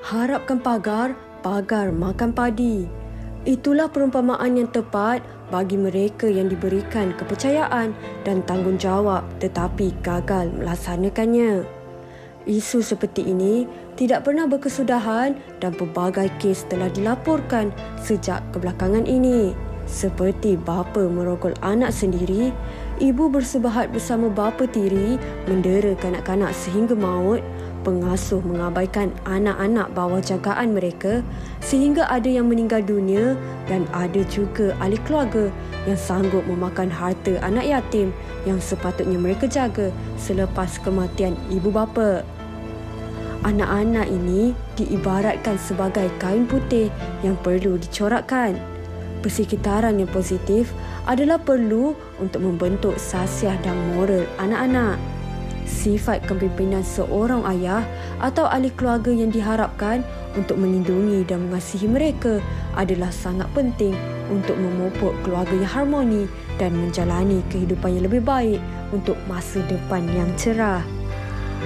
harapkan pagar, pagar makan padi. Itulah perumpamaan yang tepat bagi mereka yang diberikan kepercayaan dan tanggungjawab tetapi gagal melaksanakannya. Isu seperti ini tidak pernah berkesudahan dan pelbagai kes telah dilaporkan sejak kebelakangan ini. Seperti bapa merogol anak sendiri, ibu bersebahat bersama bapa tiri mendera kanak-kanak sehingga maut, pengasuh mengabaikan anak-anak bawah jagaan mereka sehingga ada yang meninggal dunia dan ada juga ahli keluarga yang sanggup memakan harta anak yatim yang sepatutnya mereka jaga selepas kematian ibu bapa. Anak-anak ini diibaratkan sebagai kain putih yang perlu dicorakkan. Persekitaran yang positif adalah perlu untuk membentuk sasiah dan moral anak-anak. Sifat kepimpinan seorang ayah atau ahli keluarga yang diharapkan untuk melindungi dan mengasihi mereka adalah sangat penting untuk memupuk keluarga yang harmoni dan menjalani kehidupan yang lebih baik untuk masa depan yang cerah.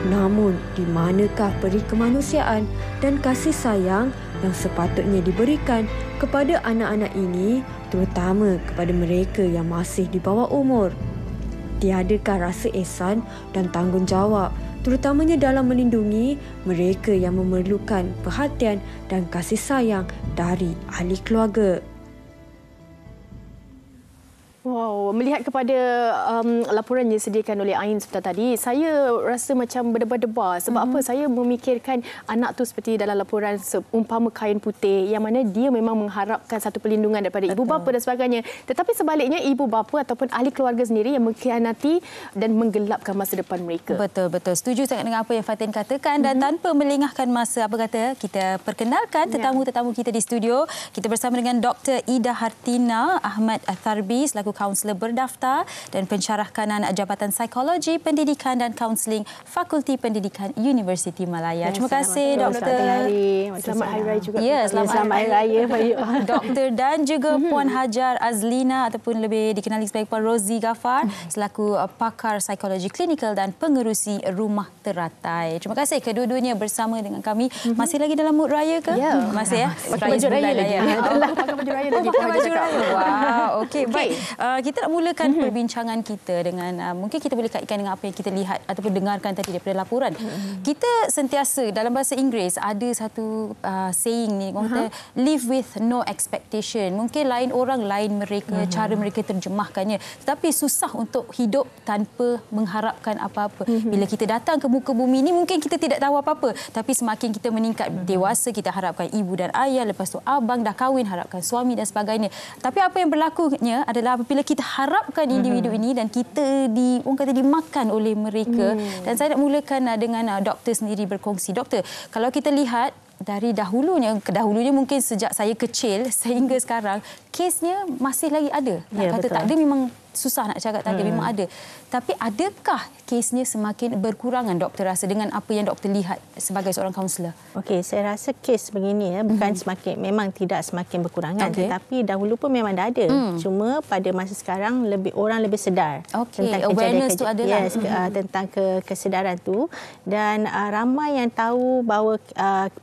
Namun, di manakah peri kemanusiaan dan kasih sayang yang sepatutnya diberikan kepada anak-anak ini, terutama kepada mereka yang masih di bawah umur? Tiadakah rasa ihsan dan tanggungjawab, terutamanya dalam melindungi mereka yang memerlukan perhatian dan kasih sayang dari ahli keluarga? Wow, melihat kepada laporan yang disediakan oleh Ain sebentar tadi, saya rasa macam berdebar-debar. Sebab apa? Saya memikirkan anak tu seperti dalam laporan seumpama kain putih yang mana dia memang mengharapkan satu perlindungan daripada ibu bapa dan sebagainya. Tetapi sebaliknya ibu bapa ataupun ahli keluarga sendiri yang mengkhianati dan menggelapkan masa depan mereka. Betul. Setuju sangat dengan apa yang Fatin katakan dan tanpa melengahkan masa, kita perkenalkan tetamu-tetamu kita di studio. Kita bersama dengan Dr. Ida Hartina Ahmad Atharbi selaku kaunselor berdaftar dan pensyarah kanan Jabatan Psikologi, Pendidikan dan Kaunseling Fakulti Pendidikan Universiti Malaya. Terima kasih Doktor. Selamat Hari Raya juga. Ya, selamat Hari Raya. Doktor dan juga Puan Hajar Azlina ataupun lebih dikenali sebagai Puan Rozi Ghaffar selaku pakar psikologi klinikal dan pengerusi rumah teratai. Terima kasih kedua-duanya bersama dengan kami. Masih lagi dalam mood raya ke? Ya. Masih ya? Pakai baju raya lagi. Pakai baju raya lagi. Pakai baju raya. Wow, okey. Baik. Kita nak mulakan perbincangan kita dengan mungkin kita boleh kaitkan dengan apa yang kita lihat ataupun dengarkan tadi daripada laporan. Kita sentiasa dalam bahasa Inggeris ada satu saying ni, kata live with no expectation. Mungkin lain orang lain mereka cara mereka terjemahkannya, tetapi susah untuk hidup tanpa mengharapkan apa-apa. Bila kita datang ke muka bumi ni mungkin kita tidak tahu apa-apa, tapi semakin kita meningkat dewasa kita harapkan ibu dan ayah, lepas tu abang dah kahwin harapkan suami dan sebagainya. Tapi apa yang berlakunya adalah apabila kita harapkan individu ini dan kita dimakan oleh mereka. Dan saya nak mulakan dengan doktor sendiri berkongsi. Doktor, kalau kita lihat dari dahulunya mungkin sejak saya kecil sehingga sekarang, kesnya masih lagi ada. Nak kata betul. Tak ada memang susah nak cakap tak ada, memang ada. Tapi adakah kesnya semakin berkurangan, doktor rasa, dengan apa yang doktor lihat sebagai seorang kaunselor? Okey, saya rasa kes begini bukan memang tidak semakin berkurangan, tetapi dahulu pun memang dah ada. Cuma pada masa sekarang orang lebih sedar tentang awareness tu adalah tentang kesedaran tu, dan ramai yang tahu bahawa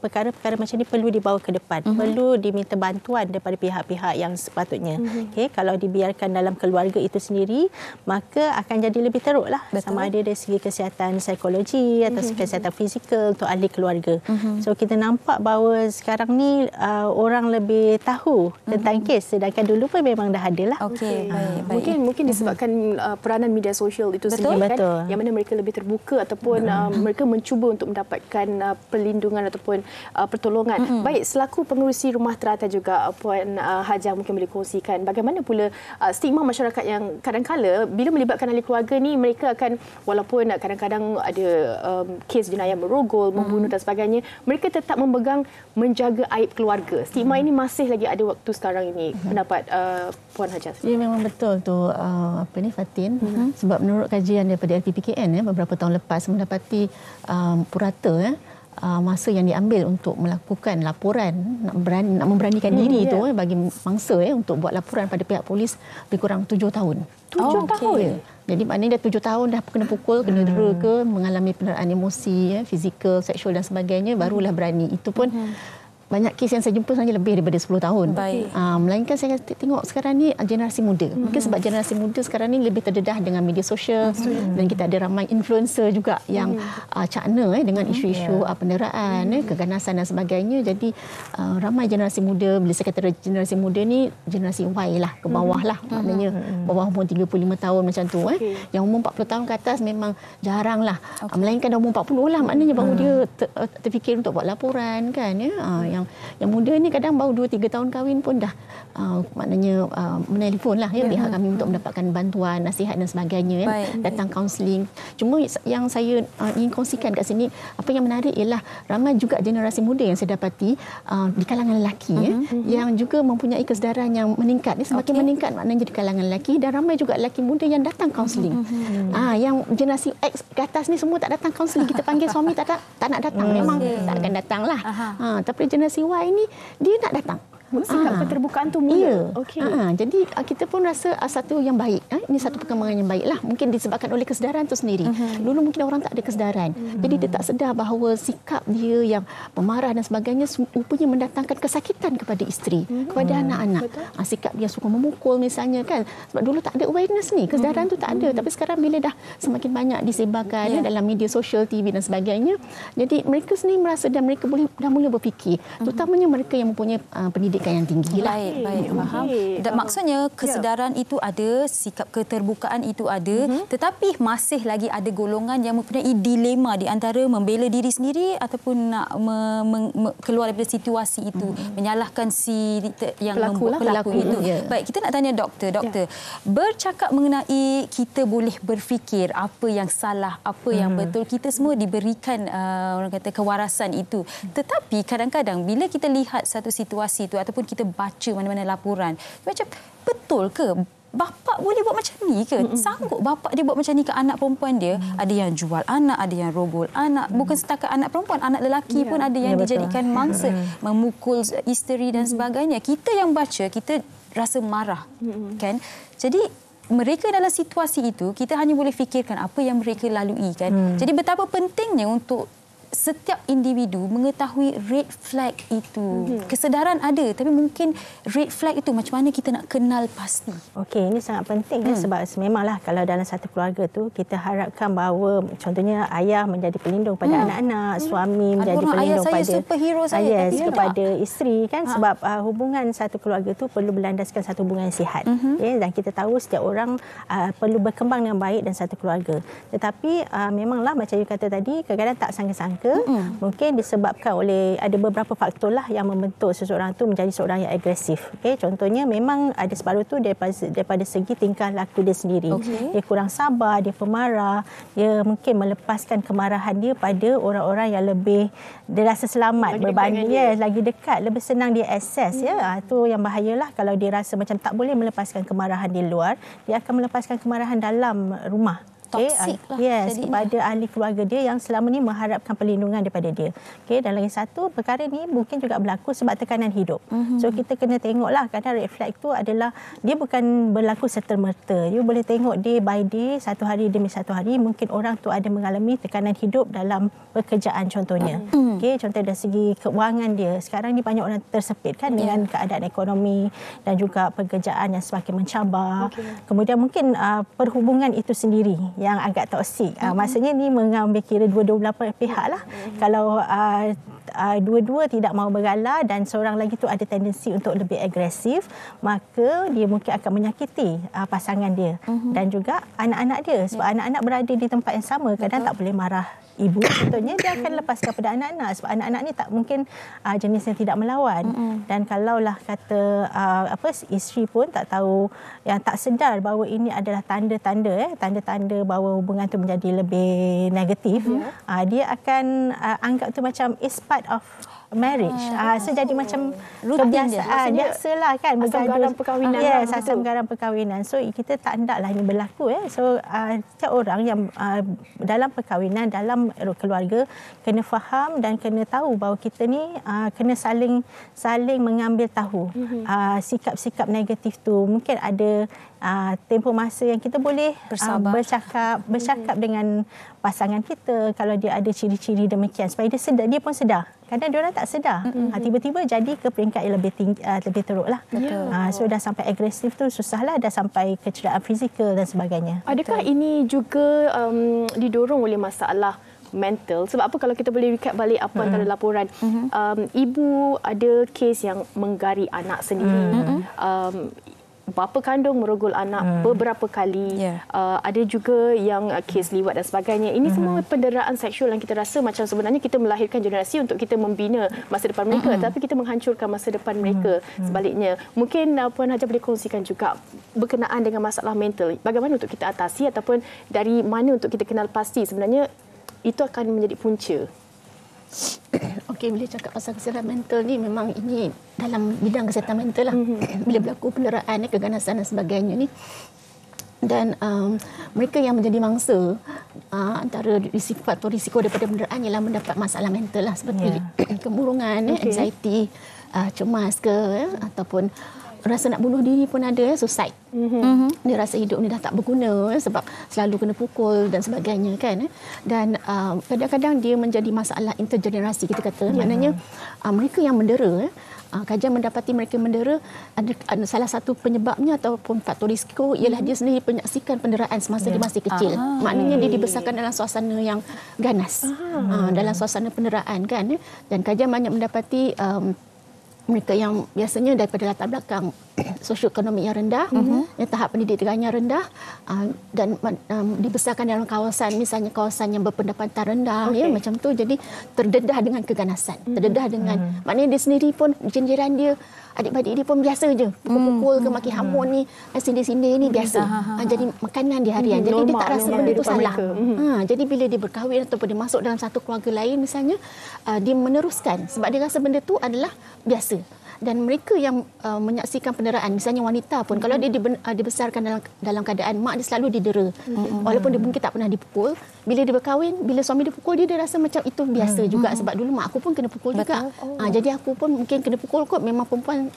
perkara-perkara macam ni perlu dibawa ke depan, perlu diminta bantuan daripada pihak-pihak yang sepatutnya. Okey, kalau dibiarkan dalam keluarga itu sendiri, maka akan jadi lebih teruklah. Sama ada dari segi kesihatan psikologi atau kesihatan fizikal untuk ahli keluarga. So kita nampak bahawa sekarang ni orang lebih tahu tentang kes, sedangkan dulu pun memang dah ada lah. Baik. Mungkin disebabkan peranan media sosial itu sendiri kan, yang mana mereka lebih terbuka ataupun mereka mencuba untuk mendapatkan perlindungan ataupun pertolongan. Baik, selaku pengurusi rumah teratai juga, Puan Hajar mungkin boleh kongsikan bagaimana pula stigma masyarakat yang kadang-kala bila melibatkan ahli keluarga ni, mereka akan, walaupun kadang-kadang ada kes jenayah merogol, membunuh dan sebagainya, mereka tetap memegang menjaga aib keluarga. Stigma ini masih lagi ada waktu sekarang ini. Pendapat Puan Hajar? Ya, memang betul tu Fatin. Sebab menurut kajian daripada LPPKN beberapa tahun lepas mendapati purata masa yang diambil untuk melakukan laporan, nak memberanikan diri bagi mangsa untuk buat laporan pada pihak polis lebih kurang 7 tahun. 7 tahun? Ya. Jadi maknanya dah 7 tahun dah kena pukul, kena dera ke, mengalami penderitaan emosi, fizikal, seksual dan sebagainya, barulah berani. Itu pun banyak kes yang saya jumpa sebenarnya lebih daripada 10 tahun. Melainkan saya tengok sekarang ni generasi muda. Mungkin sebab generasi muda sekarang ni lebih terdedah dengan media sosial dan kita ada ramai influencer juga yang cakna dengan isu-isu penderaan, keganasan dan sebagainya. Jadi ramai generasi muda, bila saya kata generasi muda ni generasi Y lah, ke bawah lah. Maknanya bawah umur 35 tahun macam tu. Yang umur 40 tahun ke atas memang jarang lah. Melainkan dah umur 40 lah, maknanya baru dia terfikir untuk buat laporan kan. Yang muda ni kadang baru 2-3 tahun kahwin pun dah maknanya menelpon lah pihak kami untuk mendapatkan bantuan, nasihat dan sebagainya, datang kaunseling. Cuma yang saya ingin kongsikan kat sini, apa yang menarik ialah ramai juga generasi muda yang saya dapati di kalangan lelaki yang juga mempunyai kesedaran yang meningkat. Semakin meningkat maknanya di kalangan lelaki, dan ramai juga lelaki muda yang datang kaunseling. Yang generasi X ke atas ni semua tak datang kaunseling. Kita panggil suami tak nak datang. Memang tak akan datang lah. Tapi generasi Y ni dia nak datang. Sikap keterbukaan tu mula. Jadi kita pun rasa satu yang baik. Ini satu perkembangan yang baik lah. Mungkin disebabkan oleh kesedaran itu sendiri. Dulu mungkin orang tak ada kesedaran. Jadi dia tak sedar bahawa sikap dia yang pemarah dan sebagainya rupanya mendatangkan kesakitan kepada isteri, kepada anak-anak. Sikap dia suka memukul misalnya kan. Sebab dulu tak ada awareness ni. Kesedaran tu tak ada. Tapi sekarang bila dah semakin banyak disebarkan dalam media sosial, TV dan sebagainya. Jadi mereka sendiri merasa dan mereka dah mula berfikir. Terutamanya mereka yang mempunyai pendidikan yang tinggi lah. Baik, faham. Dan maksudnya kesedaran itu ada, sikap keterbukaan itu ada, tetapi masih lagi ada golongan yang mempunyai dilema di antara membela diri sendiri ataupun nak keluar daripada situasi itu, menyalahkan si yang membuat pelaku itu. Baik, kita nak tanya doktor. Bercakap mengenai kita boleh berfikir apa yang salah, apa yang betul, kita semua diberikan orang kata kewarasan itu. Tetapi kadang-kadang bila kita lihat satu situasi itu ataupun kita baca mana-mana laporan, macam betul ke bapa boleh buat macam ni ke? Sanggup bapa dia buat macam ni ke anak perempuan dia? Ada yang jual anak, ada yang rogol anak. Bukan setakat anak perempuan, anak lelaki pun ada yang dijadikan mangsa, memukul isteri dan sebagainya. Kita yang baca, kita rasa marah, kan? Jadi mereka dalam situasi itu, kita hanya boleh fikirkan apa yang mereka lalui, kan? Jadi betapa pentingnya untuk setiap individu mengetahui red flag itu. Kesedaran ada, tapi mungkin red flag itu macam mana kita nak kenal pasti. Okey, ini sangat penting sebab memanglah kalau dalam satu keluarga tu kita harapkan bahawa contohnya ayah menjadi pelindung pada anak-anak, suami menjadi pelindung pada superhero saya, kepada isteri kan, sebab hubungan satu keluarga tu perlu berlandaskan satu hubungan yang sihat. Dan kita tahu setiap orang perlu berkembang dengan baik dan satu keluarga. Tetapi memanglah macam you kata tadi, kadang-kadang tak sangka-sangka mungkin disebabkan oleh ada beberapa faktor lah yang membentuk seseorang tu menjadi seorang yang agresif. Contohnya memang ada separuh tu daripada segi tingkah laku dia sendiri. Dia kurang sabar, dia pemarah, dia mungkin melepaskan kemarahan dia pada orang-orang yang lebih dia rasa selamat berbanding lagi dekat, lebih senang dia akses. Itu yang bahayalah kalau dia rasa macam tak boleh melepaskan kemarahan di luar, dia akan melepaskan kemarahan dalam rumah. Toksik lah. Kepada ahli keluarga dia yang selama ni mengharapkan perlindungan daripada dia. Dan lagi satu, perkara ni mungkin juga berlaku sebab tekanan hidup. So kita kena tengoklah, kadang red flag tu adalah dia bukan berlaku serta-merta. You boleh tengok day by day, satu hari demi satu hari, mungkin orang tu ada mengalami tekanan hidup dalam pekerjaan contohnya. Contoh dari segi keuangan dia. Sekarang ni banyak orang tersepit kan dengan keadaan ekonomi dan juga pekerjaan yang semakin mencabar. Kemudian mungkin perhubungan itu sendiri yang agak toksik. Maksudnya ni mengambil kira dua-dua belah pihak lah. Kalau dua-dua tidak mahu bergalah dan seorang lagi tu ada tendensi untuk lebih agresif, maka dia mungkin akan menyakiti pasangan dia dan juga anak-anak dia. Sebab anak-anak berada di tempat yang sama, kadang tak boleh marah ibu. Contohnya dia akan lepaskan kepada anak-anak sebab anak-anak ni tak mungkin jenis yang tidak melawan. Dan kalaulah kata isteri pun tak tahu, yang tak sedar bahawa ini adalah tanda-tanda bahawa hubungan tu menjadi lebih negatif, dia akan anggap tu macam is part part of marriage. So jadi macam rutin kebiasaan. Biasalah kan asam garam perkahwinan. Yes, asam garam perkahwinan. So kita tak hendaklah ini berlaku. So setiap orang yang dalam perkahwinan, dalam keluarga kena faham dan kena tahu bahawa kita ni kena saling mengambil tahu sikap-sikap negatif tu. Mungkin ada tempoh masa yang kita boleh bercakap dengan pasangan kita kalau dia ada ciri-ciri demikian supaya dia pun sedar. Kadang dia orang tak sedar. Tiba-tiba jadi ke peringkat yang lebih teruklah. So dah sampai agresif tu susahlah, dah sampai kecederaan fizikal dan sebagainya. Adakah ini juga didorong oleh masalah mental? Sebab apa, kalau kita boleh recap balik apa antara laporan, ibu ada kes yang menggari anak sendiri, bapa kandung merogol anak beberapa kali, ada juga yang kes liwat dan sebagainya. Ini semua penderaan seksual yang kita rasa macam sebenarnya kita melahirkan generasi untuk kita membina masa depan mereka, tapi kita menghancurkan masa depan mereka sebaliknya. Mungkin Puan Hajah boleh kongsikan juga berkenaan dengan masalah mental, bagaimana untuk kita atasi ataupun dari mana untuk kita kenal pasti sebenarnya itu akan menjadi punca. Okey, bila cakap pasal kesihatan mental ni, memang ini dalam bidang kesihatan mental lah. Bila berlaku penderaan, keganasan dan sebagainya ni. Dan mereka yang menjadi mangsa antara faktor risiko daripada penderaan ialah mendapat masalah mental lah, seperti kemurungan, anxiety, cemas ke, ataupun rasa nak bunuh diri pun ada, suicide. Dia rasa hidup ni dah tak berguna sebab selalu kena pukul dan sebagainya kan. Dan kadang-kadang dia menjadi masalah intergenerasi, kita kata. Maknanya mereka yang mendera, kajian mendapati mereka mendera ada salah satu penyebabnya ataupun faktor risiko ialah dia sendiri menyaksikan penderaan semasa dia masih kecil. Maknanya dia dibesarkan dalam suasana yang ganas, dalam suasana penderaan kan. Dan kajian banyak mendapati mereka yang biasanya daripada latar belakang sosioekonomik yang rendah, yang tahap pendidikannya rendah, dan dibesarkan dalam kawasan, misalnya kawasan yang berpendapatan rendah, ya, macam tu, jadi terdedah dengan keganasan, terdedah dengan, maknanya dia sendiri pun, jiran dia, adik-adik dia pun biasa je, pukul-pukul ke maki hamun ni, sindir-sindir ni biasa. Jadi makanan dia harian, jadi dia tak rasa benda tu salah. Jadi bila dia berkahwin ataupun dia masuk dalam satu keluarga lain misalnya, dia meneruskan sebab dia rasa benda tu adalah biasa. Dan mereka yang menyaksikan penderaan, misalnya wanita pun, kalau dia dibesarkan dalam keadaan mak dia selalu didera, walaupun dia mungkin tak pernah dipukul, bila dia berkahwin, bila suami dia pukul dia rasa macam itu biasa juga, sebab dulu mak aku pun kena pukul juga. Jadi aku pun mungkin kena pukul kot, memang perempuan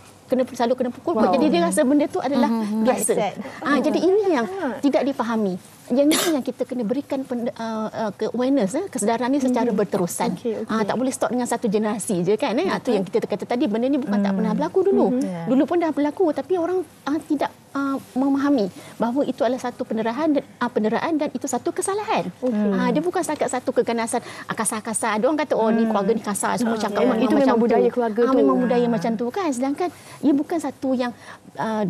selalu kena pukul kot. Jadi dia rasa benda tu adalah biasa. Jadi ini yang tidak difahami. Yang kita kena berikan awareness, kesedaran ni secara berterusan. Tak boleh stop dengan satu generasi je kan. Itu yang kita kata tadi, benda ni bukan tak pernah berlaku dulu. Dulu pun dah berlaku, tapi orang tidak memahami bahawa itu adalah satu penderaan dan itu satu kesalahan. Dia bukan setakat satu keganasan kasar-kasar. Ada orang kata ni keluarga ni kasar, semua cakap itu memang budaya keluarga tu. Memang budaya macam tu kan. Sedangkan ia bukan satu yang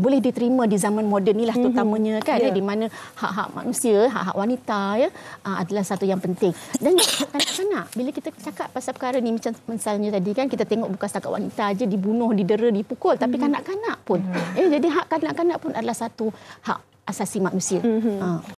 boleh diterima di zaman moden ni lah, terutamanya kan, di mana hak-hak manusia, hak-hak wanita adalah satu yang penting. Dan kanak-kanak, bila kita cakap pasal perkara ni, macam misalnya tadi kan, kita tengok bukan setakat wanita aja dibunuh, didera, dipukul, tapi kanak-kanak pun. Jadi hak kanak-kanak pun adalah satu hak asasi manusia.